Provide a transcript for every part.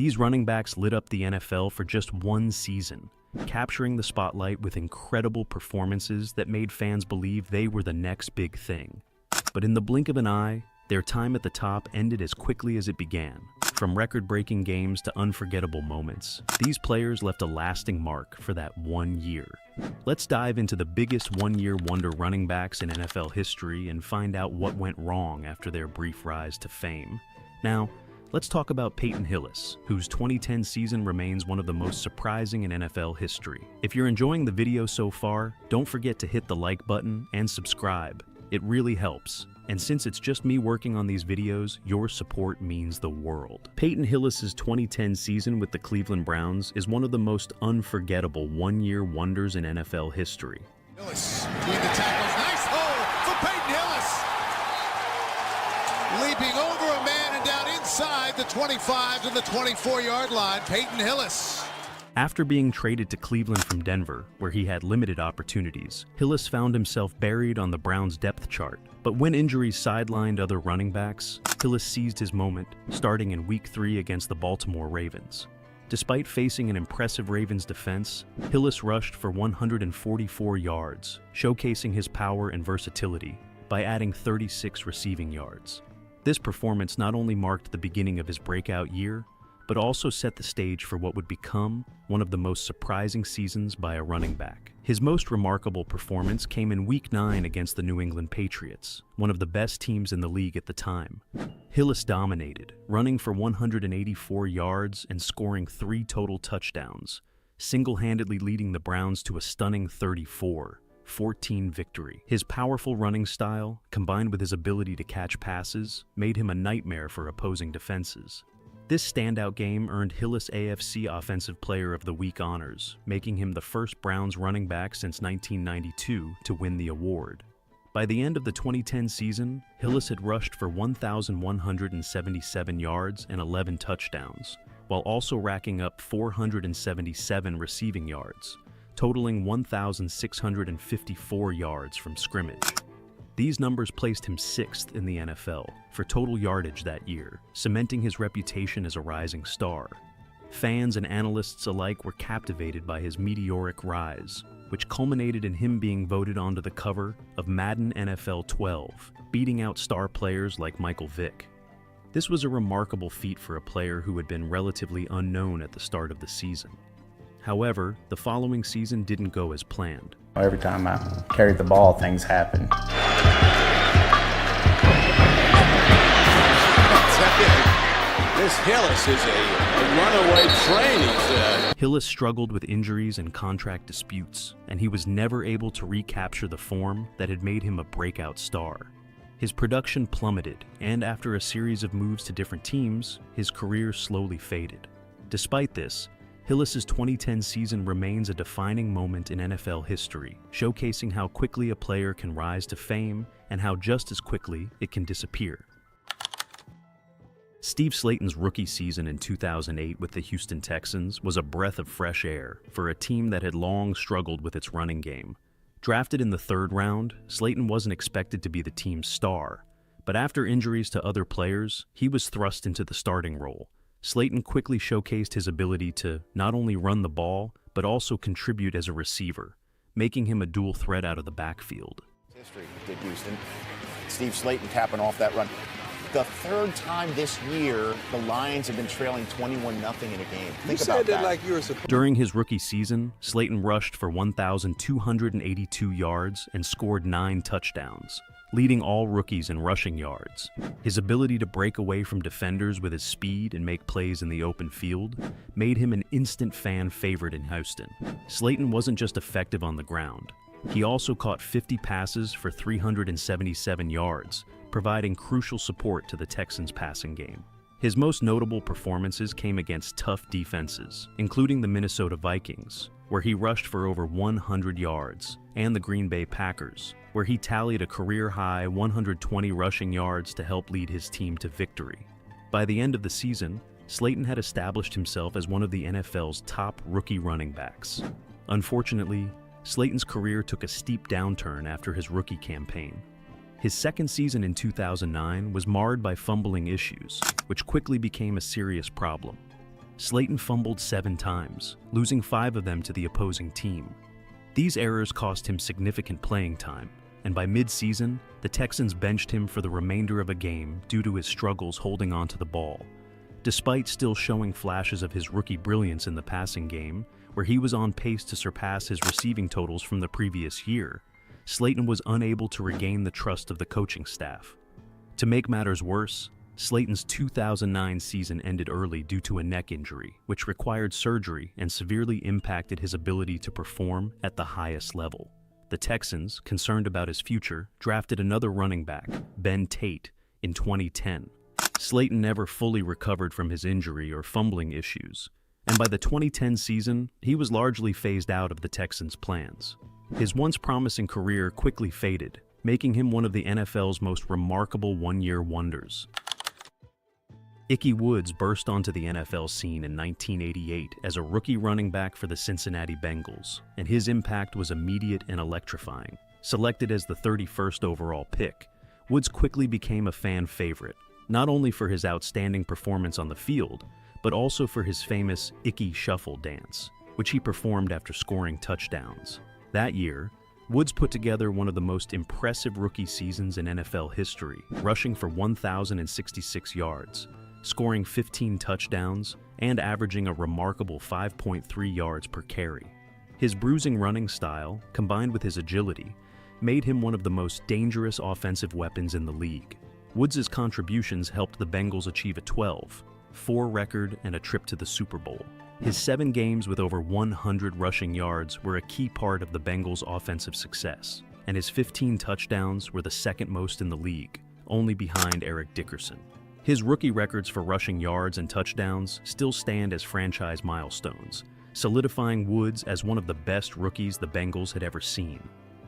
These running backs lit up the NFL for just one season, capturing the spotlight with incredible performances that made fans believe they were the next big thing. But in the blink of an eye, their time at the top ended as quickly as it began. From record-breaking games to unforgettable moments, these players left a lasting mark for that 1 year. Let's dive into the biggest one-year wonder running backs in NFL history and find out what went wrong after their brief rise to fame. Now, let's talk about Peyton Hillis, whose 2010 season remains one of the most surprising in NFL history. If you're enjoying the video so far, don't forget to hit the like button and subscribe. It really helps. And since it's just me working on these videos, your support means the world. Peyton Hillis's 2010 season with the Cleveland Browns is one of the most unforgettable one-year wonders in NFL history. Hillis between the tackles, nice hole for Peyton Hillis. Leaping over a man and down inside the 25 to the 24-yard line, Peyton Hillis. After being traded to Cleveland from Denver, where he had limited opportunities, Hillis found himself buried on the Browns' depth chart. But when injuries sidelined other running backs, Hillis seized his moment, starting in Week 3 against the Baltimore Ravens. Despite facing an impressive Ravens defense, Hillis rushed for 144 yards, showcasing his power and versatility by adding 36 receiving yards. This performance not only marked the beginning of his breakout year, but also set the stage for what would become one of the most surprising seasons by a running back. His most remarkable performance came in Week 9 against the New England Patriots, one of the best teams in the league at the time. Hillis dominated, running for 184 yards and scoring 3 total touchdowns, single-handedly leading the Browns to a stunning 34-14 victory. His powerful running style, combined with his ability to catch passes, made him a nightmare for opposing defenses. This standout game earned Hillis AFC Offensive Player of the Week honors, making him the first Browns running back since 1992 to win the award. By the end of the 2010 season, Hillis had rushed for 1,177 yards and 11 touchdowns, while also racking up 477 receiving yards, totaling 1,654 yards from scrimmage. These numbers placed him 6th in the NFL for total yardage that year, cementing his reputation as a rising star. Fans and analysts alike were captivated by his meteoric rise, which culminated in him being voted onto the cover of Madden NFL 12, beating out star players like Michael Vick. This was a remarkable feat for a player who had been relatively unknown at the start of the season. However, the following season didn't go as planned. Every time I carried the ball, things happened. This Hillis is a runaway train, he said. Hillis struggled with injuries and contract disputes, and he was never able to recapture the form that had made him a breakout star. His production plummeted, and after a series of moves to different teams, his career slowly faded. Despite this, Hillis's 2010 season remains a defining moment in NFL history, showcasing how quickly a player can rise to fame and how just as quickly it can disappear. Steve Slayton's rookie season in 2008 with the Houston Texans was a breath of fresh air for a team that had long struggled with its running game. Drafted in the 3rd round, Slayton wasn't expected to be the team's star, but after injuries to other players, he was thrust into the starting role. Slayton quickly showcased his ability to not only run the ball, but also contribute as a receiver, making him a dual threat out of the backfield. History did Houston. Steve Slayton capping off that run. The 3rd time this year, the Lions have been trailing 21-0 in a game. Think about that. Like you were During his rookie season, Slayton rushed for 1,282 yards and scored 9 touchdowns, leading all rookies in rushing yards. His ability to break away from defenders with his speed and make plays in the open field made him an instant fan favorite in Houston. Slayton wasn't just effective on the ground. He also caught 50 passes for 377 yards, providing crucial support to the Texans' passing game. His most notable performances came against tough defenses, including the Minnesota Vikings, where he rushed for over 100 yards, and the Green Bay Packers, where he tallied a career-high 120 rushing yards to help lead his team to victory. By the end of the season, Slayton had established himself as one of the NFL's top rookie running backs. Unfortunately, Slayton's career took a steep downturn after his rookie campaign. His second season in 2009 was marred by fumbling issues, which quickly became a serious problem. Slayton fumbled 7 times, losing 5 of them to the opposing team. These errors cost him significant playing time, and by mid-season, the Texans benched him for the remainder of a game due to his struggles holding onto the ball. Despite still showing flashes of his rookie brilliance in the passing game, where he was on pace to surpass his receiving totals from the previous year, Slayton was unable to regain the trust of the coaching staff. To make matters worse, Slayton's 2009 season ended early due to a neck injury, which required surgery and severely impacted his ability to perform at the highest level. The Texans, concerned about his future, drafted another running back, Ben Tate, in 2010. Slayton never fully recovered from his injury or fumbling issues, and by the 2010 season, he was largely phased out of the Texans' plans. His once promising career quickly faded, making him one of the NFL's most remarkable one-year wonders. Ickey Woods burst onto the NFL scene in 1988 as a rookie running back for the Cincinnati Bengals, and his impact was immediate and electrifying. Selected as the 31st overall pick, Woods quickly became a fan favorite, not only for his outstanding performance on the field, but also for his famous Ickey Shuffle dance, which he performed after scoring touchdowns. That year, Woods put together one of the most impressive rookie seasons in NFL history, rushing for 1,066 yards, scoring 15 touchdowns, and averaging a remarkable 5.3 yards per carry. His bruising running style, combined with his agility, made him one of the most dangerous offensive weapons in the league. Woods' contributions helped the Bengals achieve a 12-4 record and a trip to the Super Bowl. His 7 games with over 100 rushing yards were a key part of the Bengals' offensive success, and his 15 touchdowns were the second most in the league, only behind Eric Dickerson. His rookie records for rushing yards and touchdowns still stand as franchise milestones, solidifying Woods as one of the best rookies the Bengals had ever seen.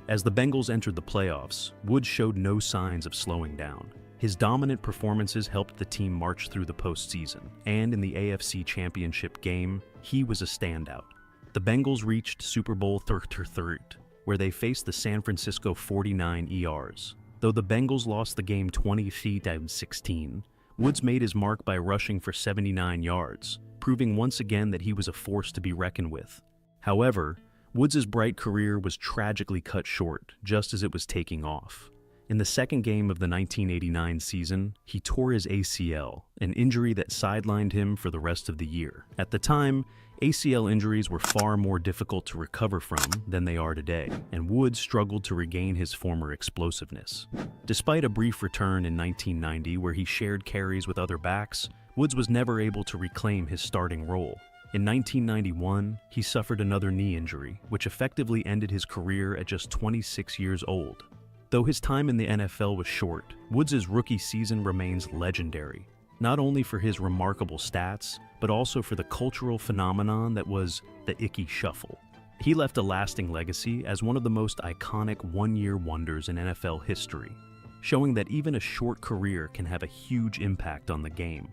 As the Bengals entered the playoffs, Woods showed no signs of slowing down. His dominant performances helped the team march through the postseason, and in the AFC Championship game, he was a standout. The Bengals reached Super Bowl 33, where they faced the San Francisco 49ers. Though the Bengals lost the game 20-16, Woods made his mark by rushing for 79 yards, proving once again that he was a force to be reckoned with. However, Woods' bright career was tragically cut short just as it was taking off. In the second game of the 1989 season, he tore his ACL, an injury that sidelined him for the rest of the year. At the time, ACL injuries were far more difficult to recover from than they are today, and Woods struggled to regain his former explosiveness. Despite a brief return in 1990 where he shared carries with other backs, Woods was never able to reclaim his starting role. In 1991, he suffered another knee injury, which effectively ended his career at just 26 years old. Though his time in the NFL was short, Woods' rookie season remains legendary, not only for his remarkable stats, but also for the cultural phenomenon that was the Ickey Shuffle. He left a lasting legacy as one of the most iconic one-year wonders in NFL history, showing that even a short career can have a huge impact on the game.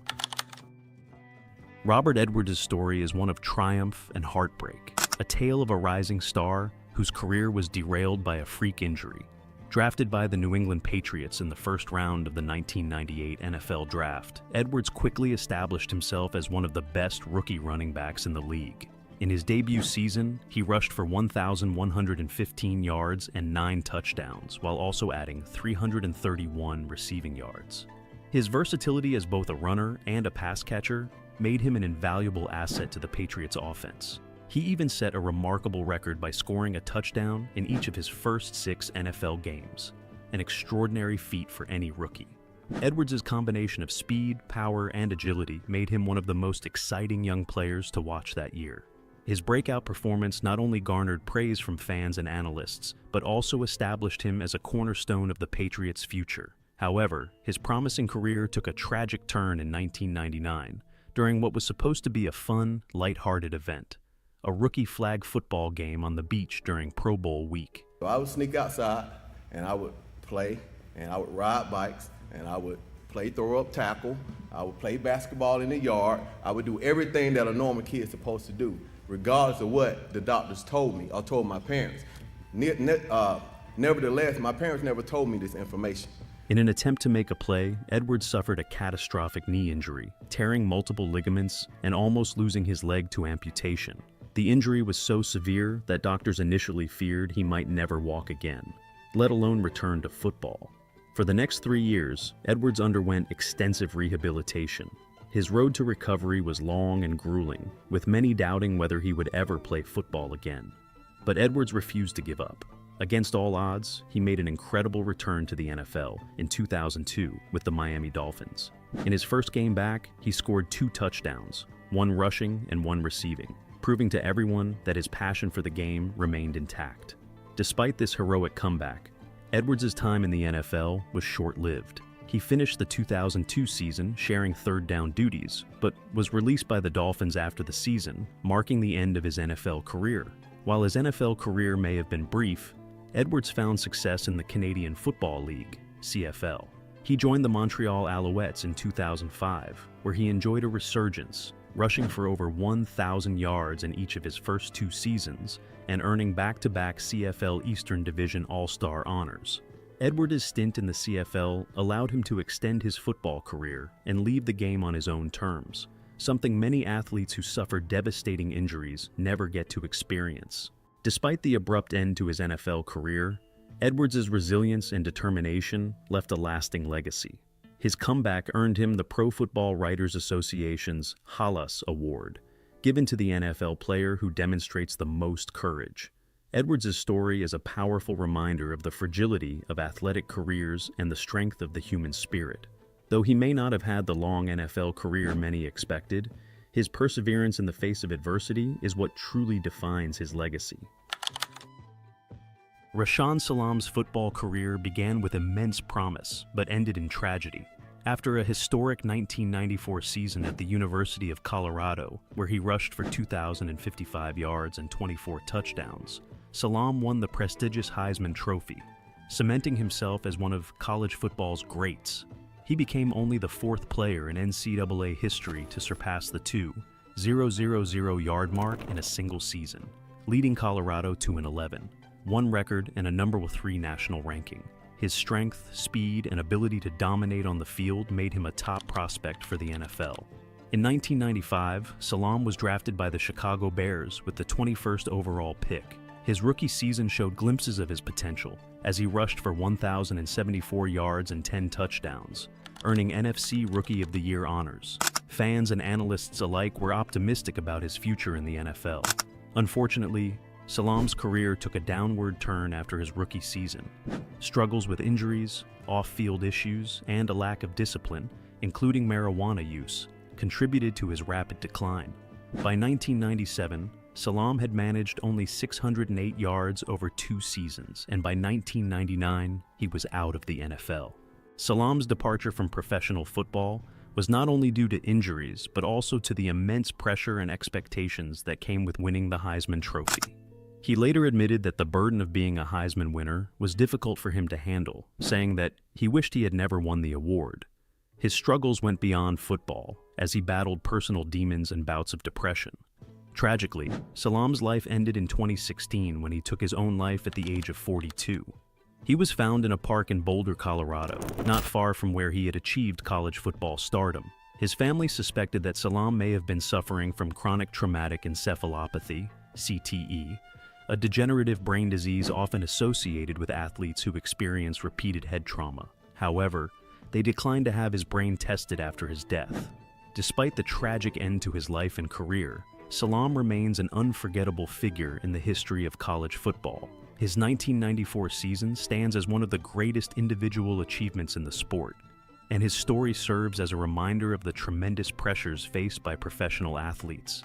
Robert Edwards' story is one of triumph and heartbreak, a tale of a rising star whose career was derailed by a freak injury. Drafted by the New England Patriots in the first round of the 1998 NFL Draft, Edwards quickly established himself as one of the best rookie running backs in the league. In his debut season, he rushed for 1,115 yards and 9 touchdowns, while also adding 331 receiving yards. His versatility as both a runner and a pass catcher made him an invaluable asset to the Patriots' offense. He even set a remarkable record by scoring a touchdown in each of his first 6 NFL games, an extraordinary feat for any rookie. Edwards' combination of speed, power, and agility made him one of the most exciting young players to watch that year. His breakout performance not only garnered praise from fans and analysts, but also established him as a cornerstone of the Patriots' future. However, his promising career took a tragic turn in 1999, during what was supposed to be a fun, lighthearted event. A rookie flag football game on the beach during Pro Bowl week. I would sneak outside and I would play and I would ride bikes and I would play throw-up tackle. I would play basketball in the yard. I would do everything that a normal kid is supposed to do, regardless of what the doctors told me or told my parents. Nevertheless, my parents never told me this information. In an attempt to make a play, Edwards suffered a catastrophic knee injury, tearing multiple ligaments and almost losing his leg to amputation. The injury was so severe that doctors initially feared he might never walk again, let alone return to football. For the next 3 years, Edwards underwent extensive rehabilitation. His road to recovery was long and grueling, with many doubting whether he would ever play football again. But Edwards refused to give up. Against all odds, he made an incredible return to the NFL in 2002 with the Miami Dolphins. In his first game back, he scored 2 touchdowns, 1 rushing and 1 receiving, proving to everyone that his passion for the game remained intact. Despite this heroic comeback, Edwards' time in the NFL was short-lived. He finished the 2002 season sharing third down duties, but was released by the Dolphins after the season, marking the end of his NFL career. While his NFL career may have been brief, Edwards found success in the Canadian Football League, CFL. He joined the Montreal Alouettes in 2005, where he enjoyed a resurgence, rushing for over 1,000 yards in each of his first 2 seasons and earning back-to-back CFL Eastern Division All-Star honors. Edwards' stint in the CFL allowed him to extend his football career and leave the game on his own terms, something many athletes who suffer devastating injuries never get to experience. Despite the abrupt end to his NFL career, Edwards' resilience and determination left a lasting legacy. His comeback earned him the Pro Football Writers Association's Halas Award, given to the NFL player who demonstrates the most courage. Edwards' story is a powerful reminder of the fragility of athletic careers and the strength of the human spirit. Though he may not have had the long NFL career many expected, his perseverance in the face of adversity is what truly defines his legacy. Rashaan Salaam's football career began with immense promise, but ended in tragedy. After a historic 1994 season at the University of Colorado, where he rushed for 2,055 yards and 24 touchdowns, Salaam won the prestigious Heisman Trophy, cementing himself as one of college football's greats. He became only the 4th player in NCAA history to surpass the 2,000 yard mark in a single season, leading Colorado to an 11-1 record and a number 3 national ranking. His strength, speed, and ability to dominate on the field made him a top prospect for the NFL. In 1995, Salaam was drafted by the Chicago Bears with the 21st overall pick. His rookie season showed glimpses of his potential as he rushed for 1,074 yards and 10 touchdowns, earning NFC Rookie of the Year honors. Fans and analysts alike were optimistic about his future in the NFL. Unfortunately, Salaam's career took a downward turn after his rookie season. Struggles with injuries, off-field issues, and a lack of discipline, including marijuana use, contributed to his rapid decline. By 1997, Salaam had managed only 608 yards over 2 seasons, and by 1999, he was out of the NFL. Salaam's departure from professional football was not only due to injuries, but also to the immense pressure and expectations that came with winning the Heisman Trophy. He later admitted that the burden of being a Heisman winner was difficult for him to handle, saying that he wished he had never won the award. His struggles went beyond football, as he battled personal demons and bouts of depression. Tragically, Salaam's life ended in 2016 when he took his own life at the age of 42. He was found in a park in Boulder, Colorado, not far from where he had achieved college football stardom. His family suspected that Salaam may have been suffering from chronic traumatic encephalopathy, CTE, a degenerative brain disease often associated with athletes who experience repeated head trauma. However, they declined to have his brain tested after his death. Despite the tragic end to his life and career, Salaam remains an unforgettable figure in the history of college football. His 1994 season stands as one of the greatest individual achievements in the sport, and his story serves as a reminder of the tremendous pressures faced by professional athletes.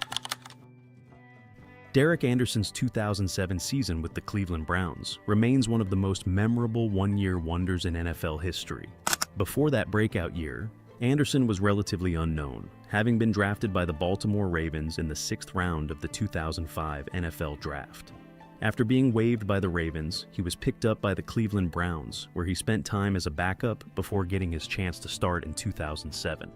Derek Anderson's 2007 season with the Cleveland Browns remains one of the most memorable one-year wonders in NFL history. Before that breakout year, Anderson was relatively unknown, having been drafted by the Baltimore Ravens in the 6th round of the 2005 NFL Draft. After being waived by the Ravens, he was picked up by the Cleveland Browns, where he spent time as a backup before getting his chance to start in 2007.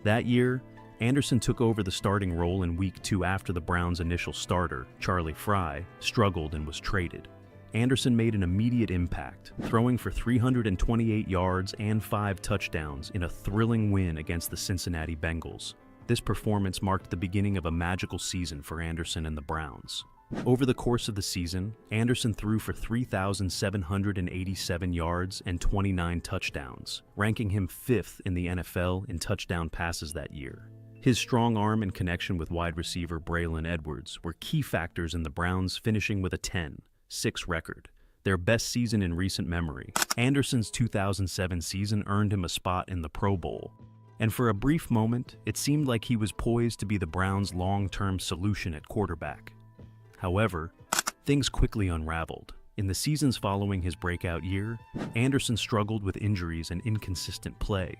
That year, Anderson took over the starting role in Week 2 after the Browns' initial starter, Charlie Frye, struggled and was traded. Anderson made an immediate impact, throwing for 328 yards and 5 touchdowns in a thrilling win against the Cincinnati Bengals. This performance marked the beginning of a magical season for Anderson and the Browns. Over the course of the season, Anderson threw for 3,787 yards and 29 touchdowns, ranking him 5th in the NFL in touchdown passes that year. His strong arm and connection with wide receiver Braylon Edwards were key factors in the Browns finishing with a 10-6 record, their best season in recent memory. Anderson's 2007 season earned him a spot in the Pro Bowl, and for a brief moment, it seemed like he was poised to be the Browns' long-term solution at quarterback. However, things quickly unraveled. In the seasons following his breakout year, Anderson struggled with injuries and inconsistent play.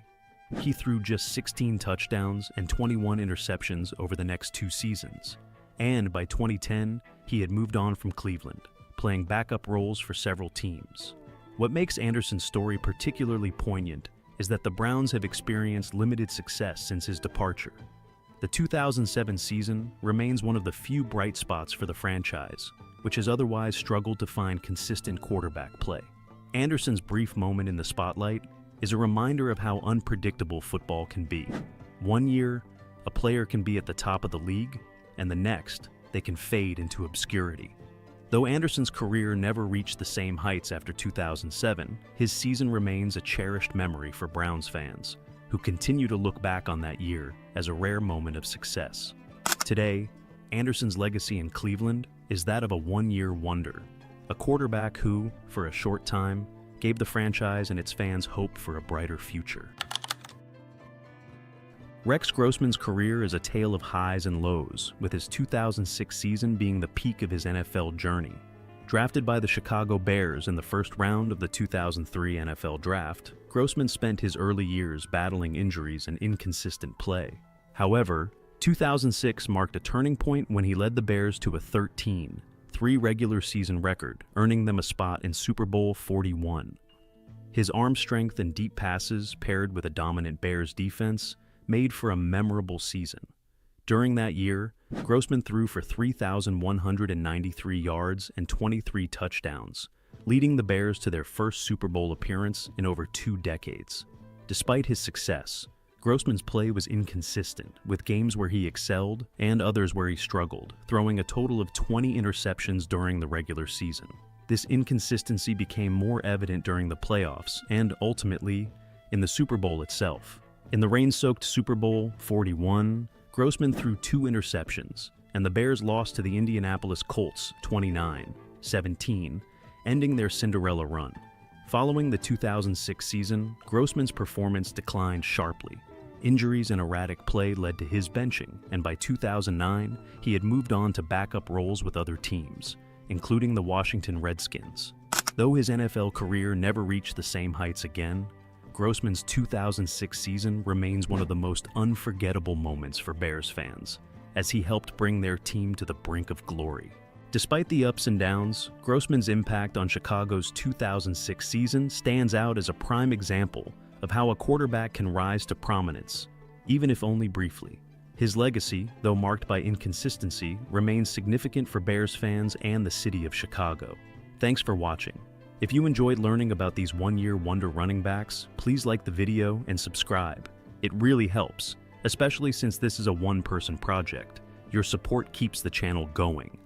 He threw just 16 touchdowns and 21 interceptions over the next 2 seasons. And by 2010, he had moved on from Cleveland, playing backup roles for several teams. What makes Anderson's story particularly poignant is that the Browns have experienced limited success since his departure. The 2007 season remains one of the few bright spots for the franchise, which has otherwise struggled to find consistent quarterback play. Anderson's brief moment in the spotlight is a reminder of how unpredictable football can be. One year, a player can be at the top of the league, and the next, they can fade into obscurity. Though Anderson's career never reached the same heights after 2007, his season remains a cherished memory for Browns fans, who continue to look back on that year as a rare moment of success. Today, Anderson's legacy in Cleveland is that of a one-year wonder, a quarterback who, for a short time, gave the franchise and its fans hope for a brighter future. Rex Grossman's career is a tale of highs and lows, with his 2006 season being the peak of his NFL journey. Drafted by the Chicago Bears in the first round of the 2003 NFL Draft, Grossman spent his early years battling injuries and inconsistent play. However, 2006 marked a turning point when he led the Bears to a 13-3 regular season record, earning them a spot in Super Bowl 41. His arm strength and deep passes, paired with a dominant Bears defense, made for a memorable season. During that year, Grossman threw for 3,193 yards and 23 touchdowns, leading the Bears to their first Super Bowl appearance in over 2 decades. Despite his success, Grossman's play was inconsistent, with games where he excelled and others where he struggled, throwing a total of 20 interceptions during the regular season. This inconsistency became more evident during the playoffs and, ultimately, in the Super Bowl itself. In the rain-soaked Super Bowl 41, Grossman threw 2 interceptions, and the Bears lost to the Indianapolis Colts 29-17, ending their Cinderella run. Following the 2006 season, Grossman's performance declined sharply. Injuries and erratic play led to his benching, and by 2009, he had moved on to backup roles with other teams, including the Washington Redskins. Though his NFL career never reached the same heights again, Grossman's 2006 season remains one of the most unforgettable moments for Bears fans, as he helped bring their team to the brink of glory. Despite the ups and downs, Grossman's impact on Chicago's 2006 season stands out as a prime example of how a quarterback can rise to prominence, even if only briefly. His legacy, though marked by inconsistency, remains significant for Bears fans and the city of Chicago. Thanks for watching. If you enjoyed learning about these one-year wonder running backs, please like the video and subscribe. It really helps, especially since this is a one-person project. Your support keeps the channel going.